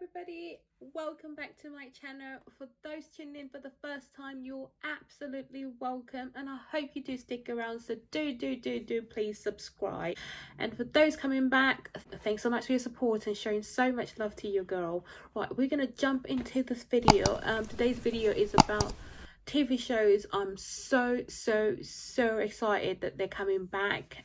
everybody, welcome back to my channel. For those tuning in for the first time, you're absolutely welcome, and I hope you do stick around, so do please subscribe. And for those coming back, thanks so much for your support and showing so much love to your girl. Right, we're gonna jump into this video. Today's video is about TV shows. I'm so excited that they're coming back.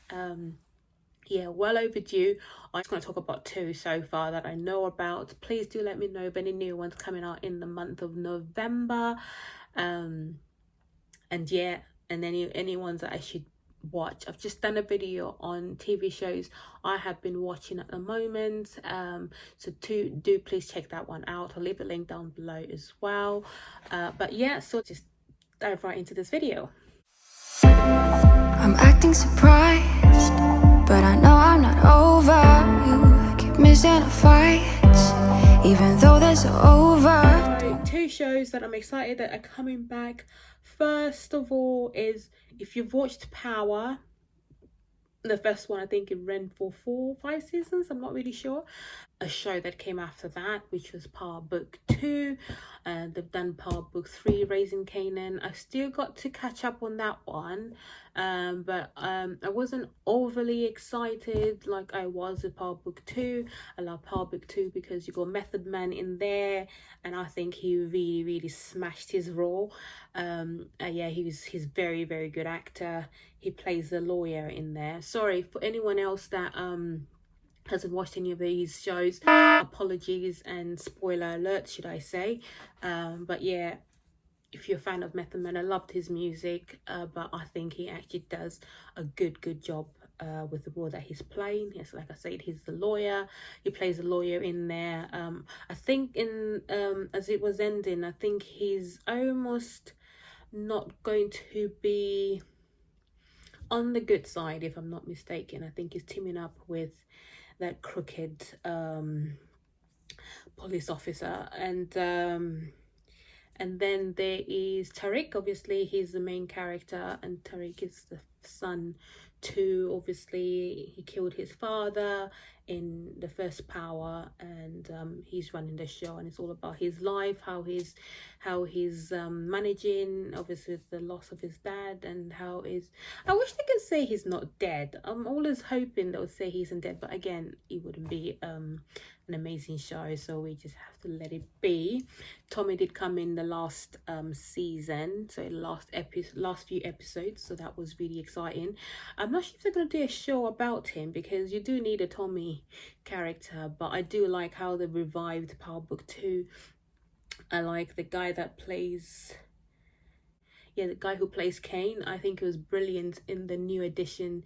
Yeah, well overdue. I'm just going to talk about two so far that I know about. Please do let me know if any new ones coming out in the month of November. And yeah, and any ones that I should watch. I've just done a video on TV shows I have been watching at the moment. So do please check that one out. I'll leave a link down below as well. But yeah, so just dive right into this video. I'm acting surprised, but I know I'm not over. You keep missing the fights, even though they're so over. So, two shows that I'm excited that are coming back. First of all is, if you've watched Power, the first one I think it ran for 4 or 5 seasons, I'm not really sure. A show that came after that, which was Power Book 2, and they've done Power Book 3, Raising Canaan. I still got to catch up on that one, but I wasn't overly excited like I was with Power Book 2. I love Power Book 2 because you got Method Man in there, and I think he really smashed his role. Yeah, he's very good actor. He plays the lawyer in there. Sorry for anyone else that hasn't watched any of these shows, apologies and spoiler alert, should I say. But yeah, if you're a fan of Method Man, I loved his music, but I think he actually does a good job with the role that he's playing. Yes, like I said, he's the lawyer. He plays a lawyer in there. I think in as it was ending, I think he's almost not going to be on the good side, if I'm not mistaken. I think he's teaming up with that crooked police officer, and then there is Tariq. Obviously he's the main character, and Tariq is the son to, obviously he killed his father in the first Power, and he's running the show, and it's all about his life, how he's managing obviously the loss of his dad, and how is, I wish they could say he's not dead. I'm always hoping they'll say he isn't dead, but again, it wouldn't be an amazing show, so we just have to let it be. Tommy did come in the last season, so last few episodes, so that was really exciting. I'm not sure if they're going to do a show about him, because you do need a Tommy character, but I do like how they revived Power Book 2. I like the guy that plays, yeah, the guy who plays Kane. I think it was brilliant in the new edition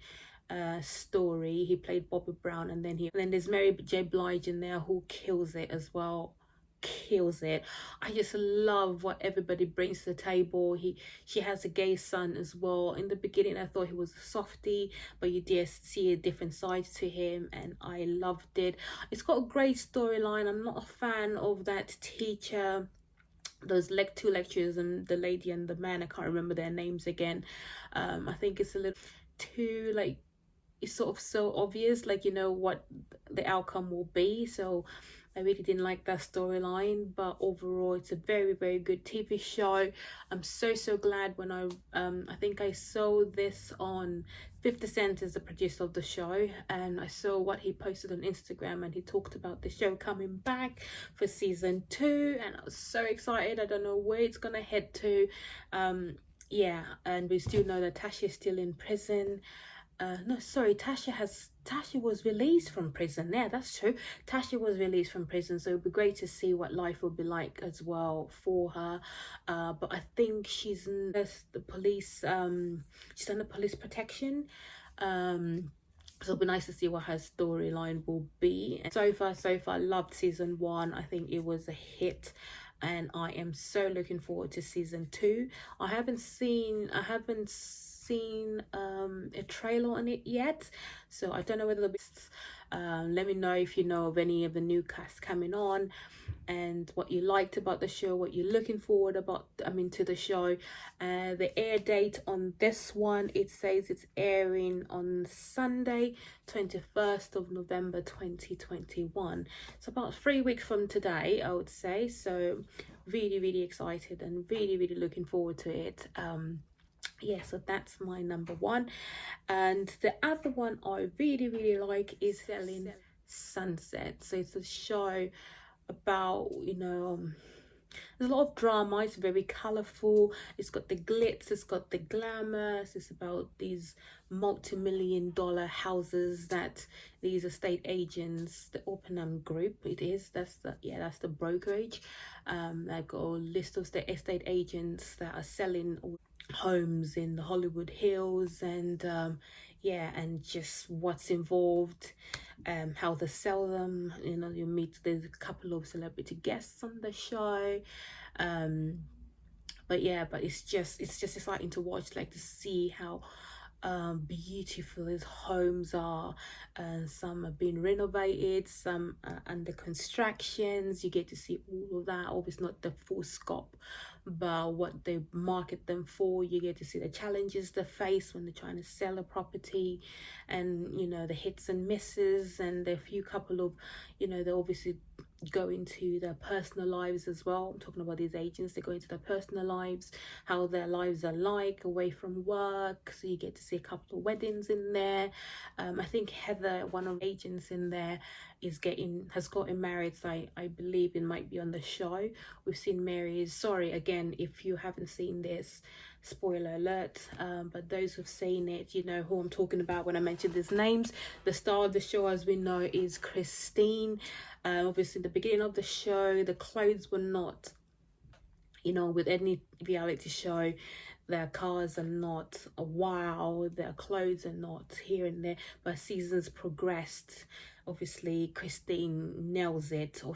story. He played Bobby Brown, and then there's Mary J. Blige in there who kills it as well. Kills it. I just love what everybody brings to the table. She has a gay son as well. In the beginning I thought he was a softie, but you did see a different side to him, and I loved it. It's got a great storyline. I'm not a fan of that teacher, those two lecturers, and the lady and the man, I can't remember their names again. I think it's a little too, like, it's sort of so obvious, like, you know what the outcome will be. So I really didn't like that storyline, but overall it's a very good TV show. I'm so glad when I think I saw this on 50 Cent is the producer of the show, and I saw what he posted on Instagram, and he talked about the show coming back for season 2, and I was so excited. I don't know where it's gonna head to. Yeah, and we still know that Tasha is still in prison. No, sorry, Tasha was released from prison. Yeah, that's true. Tasha was released from prison, so it'd be great to see what life will be like as well for her. But I think she's in the police. She's under police protection. So it'll be nice to see what her storyline will be. And so far, loved season 1. I think it was a hit, and I am so looking forward to season 2. I haven't seen a trailer on it yet, so I don't know whether let me know if you know of any of the new cast coming on, and what you liked about the show, what you're looking forward to the show. The air date on this one, it says it's airing on Sunday 21st of November 2021, so about 3 weeks from today, I would say. So really excited and really looking forward to it. Yeah, so that's my number one. And the other one I really like is Selling Sunset. So it's a show about, there's a lot of drama. It's very colorful. It's got the glitz, it's got the glamour. It's about these multi-million-dollar houses that these estate agents, the Oppenham Group, that's the brokerage. They've got a list of the estate agents that are selling homes in the Hollywood Hills, and and just what's involved, how they sell them. You meet, there's a couple of celebrity guests on the show, but it's just exciting to watch, like to see how beautiful these homes are. Some are being renovated, some are under constructions. You get to see all of that. Obviously not the full scope, but what they market them for. You get to see the challenges they face when they're trying to sell a property, and the hits and misses, and the few couple of, they obviously go into their personal lives as well. I'm talking about these agents, they go into their personal lives, how their lives are like away from work. So you get to see a couple of weddings in there. I think Heather, one of the agents in there, has gotten married, so I believe it might be on the show. We've seen Mary's, sorry again if you haven't seen this, spoiler alert, but those who've seen it, you know who I'm talking about when I mention these names. The star of the show, as we know, is Christine. Obviously the beginning of the show, the clothes were not, with any reality show, their cars are not a wow, their clothes are not here and there, but seasons progressed, obviously Christine nails it. Or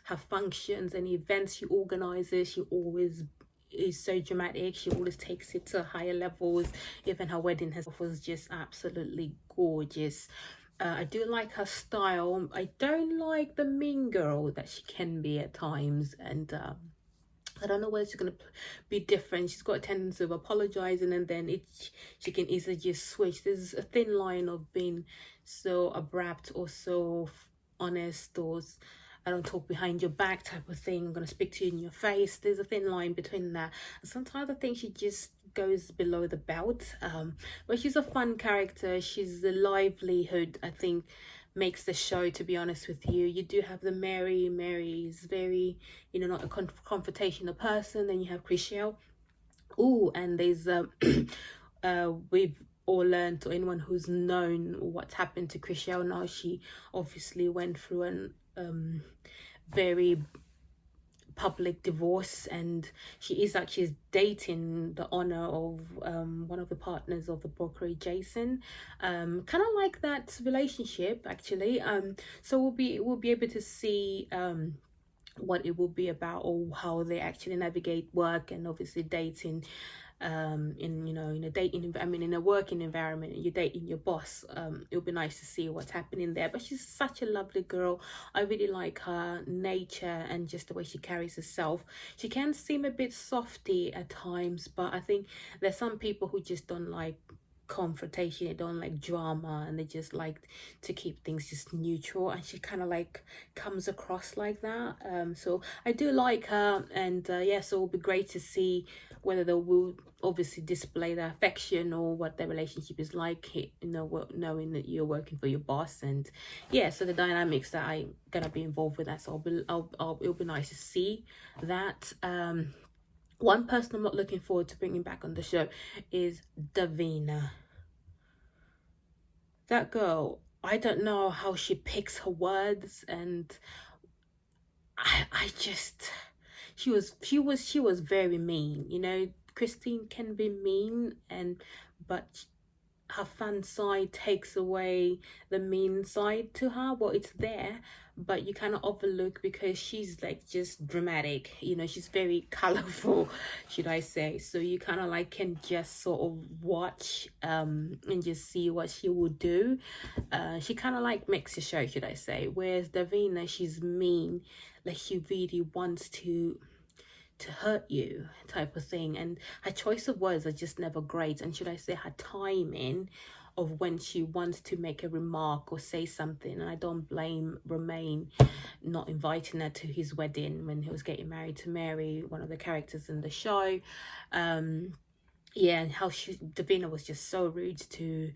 her functions and events she organizes, she always is so dramatic. She always takes it to higher levels. Even her wedding was just absolutely gorgeous. I do like her style. I don't like the mean girl that she can be at times, and I don't know whether she's going to be different. She's got a tendency of apologizing, and then she can easily just switch. There's a thin line of being so abrupt or so honest, or I don't talk behind your back type of thing. I'm going to speak to you in your face. There's a thin line between that. And sometimes I think she just goes below the belt. But she's a fun character. She's the livelihood, I think, makes the show, to be honest with you. You do have the Mary's very, not a confrontational person. Then you have Chriselle. Oh, and there's we've all learned, or anyone who's known what's happened to Chriselle now, she obviously went through an very public divorce, and she is actually dating the owner of one of the partners of the brokerage, Jason. Kind of like that relationship, actually. So we'll be able to see what it will be about, or how they actually navigate work and obviously dating, in a dating, in a working environment, and you're dating your boss. It'll be nice to see what's happening there. But she's such a lovely girl. I really like her nature and just the way she carries herself. She can seem a bit softy at times, but I think there's some people who just don't like confrontation, they don't like drama, and they just like to keep things just neutral, and she kind of like comes across like that. So I do like her, and so it'll be great to see whether they will obviously display their affection, or what their relationship is like, knowing that you're working for your boss. And so the dynamics that I'm gonna be involved with that, so it'll be nice to see that. One person I'm not looking forward to bringing back on the show is Davina. That girl, I don't know how she picks her words, and I just, she was very mean. Christine can be mean, but her fun side takes away the mean side to her. Well, it's there, but you kind of overlook because she's like just dramatic, you know, she's very colorful, should I say. So you kind of like can just sort of watch and just see what she will do. She kind of like makes the show, should I say. Whereas Davina, she's mean, like she really wants to hurt you type of thing, and her choice of words are just never great. And should I say her timing of when she wants to make a remark or say something, and I don't blame Romain not inviting her to his wedding when he was getting married to Mary, one of the characters in the show. Yeah, and how Davina was just so rude to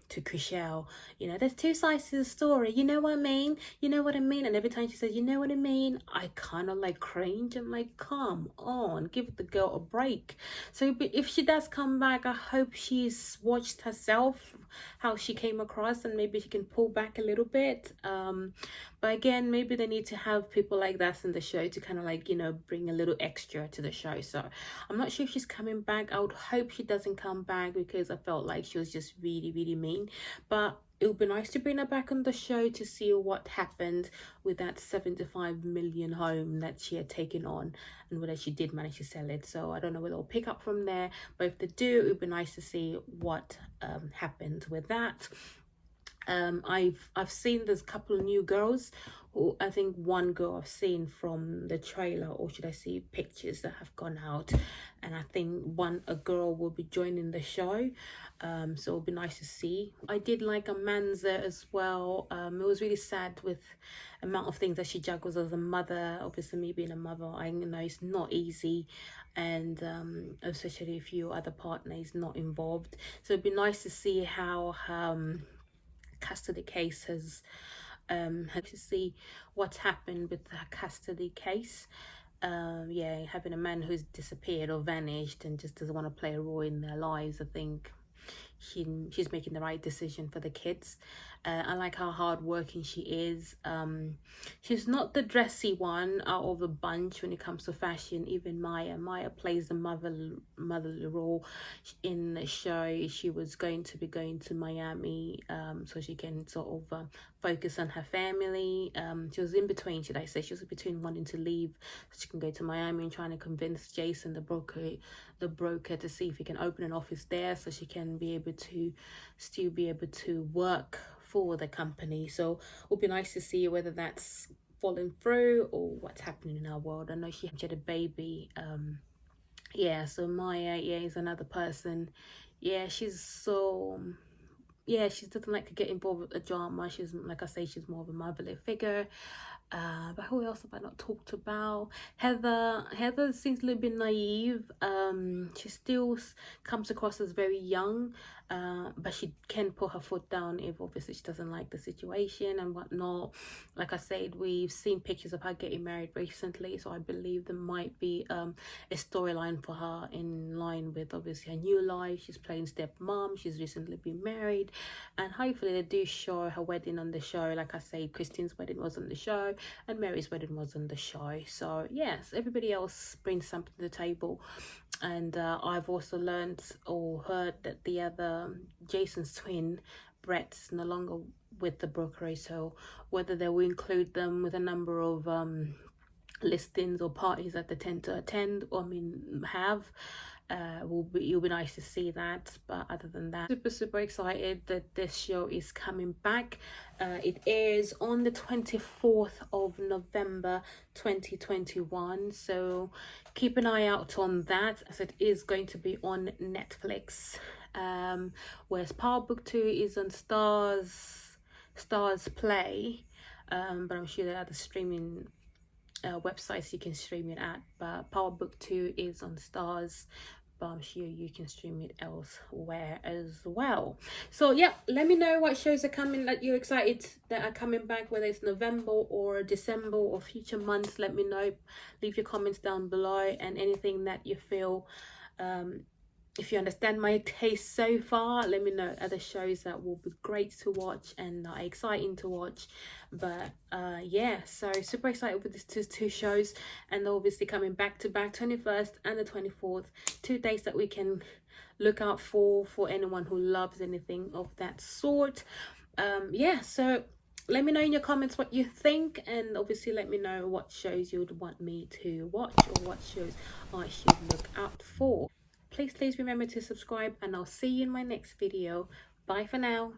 Chriselle. You know, there's two sides to the story, you know what I mean, you know what I mean. And every time she says, you know what I mean, I kind of like cringe. I'm like, come on, give the girl a break. So if she does come back, I hope she's watched herself, how she came across, and maybe she can pull back a little bit. But again, maybe they need to have people like that in the show to kind of like, you know, bring a little extra to the show. So I'm not sure if she's coming back. I would hope she doesn't come back, because I felt like she was just really, really mean. But it would be nice to bring her back on the show to see what happened with that 75 million home that she had taken on, and whether she did manage to sell it. So I don't know whether they'll pick up from there, but if they do, it would be nice to see what happened with that. I've seen there's a couple of new girls, who I think one girl I've seen from the trailer, or should I say pictures that have gone out, and I think a girl will be joining the show. So it'll be nice to see. I did like Amanza as well. It was really sad with the amount of things that she juggles as a mother. Obviously, me being a mother, I know it's not easy, and especially if your other partner is not involved. So it'd be nice to see how custody case has to see what's happened with the custody case. Yeah, having a man who's disappeared or vanished and just doesn't want to play a role in their lives, I think she's making the right decision for the kids. I like how hardworking she is. She's not the dressy one out of the bunch when it comes to fashion. Even Maya plays the motherly role in the show. She was going to be going to Miami, so she can sort of focus on her family. She was in between, should I say, she was between wanting to leave so she can go to Miami and trying to convince Jason, the broker, to see if he can open an office there so she can be able to still be able to work for the company. So it would be nice to see whether that's fallen through or what's happening in our world. I know she had a baby. Yeah, so Maya, yeah, is another person. Yeah, she's so, yeah, she doesn't like to get involved with the drama. She's, like I say, she's more of a motherly figure. But who else have I not talked about? Heather seems a little bit naive. She still comes across as very young, but she can put her foot down if obviously she doesn't like the situation and whatnot. Like I said, we've seen pictures of her getting married recently, so I believe there might be a storyline for her in line with obviously her new life. She's playing stepmom, she's recently been married, and hopefully they do show her wedding on the show. Like I said, Christine's wedding was on the show and Mary's wedding was on the show. So yes, everybody else brings something to the table. And I've also learned or heard that the other Jason's twin, Brett, is no longer with the brokerage. So whether they will include them with a number of listings or parties that they tend to attend, or have, it'll be nice to see that. But other than that, super excited that this show is coming back. It airs on the 24th of November 2021, so keep an eye out on that, as it is going to be on Netflix, whereas Power Book 2 is on Stars Play, but I'm sure there are other streaming websites you can stream it at. But Power Book 2 is on Stars, but I'm sure you can stream it elsewhere as well. So yeah, let me know what shows are coming that you're excited that are coming back, whether it's November or December or future months. Let me know, leave your comments down below, and anything that you feel if you understand my taste so far, let me know other shows that will be great to watch and are exciting to watch. But yeah, so super excited with these two shows, and obviously coming back to back, 21st and the 24th, 2 days that we can look out for anyone who loves anything of that sort. Yeah, so let me know in your comments what you think, and obviously let me know what shows you would want me to watch or what shows I should look out for. Please remember to subscribe, and I'll see you in my next video. Bye for now.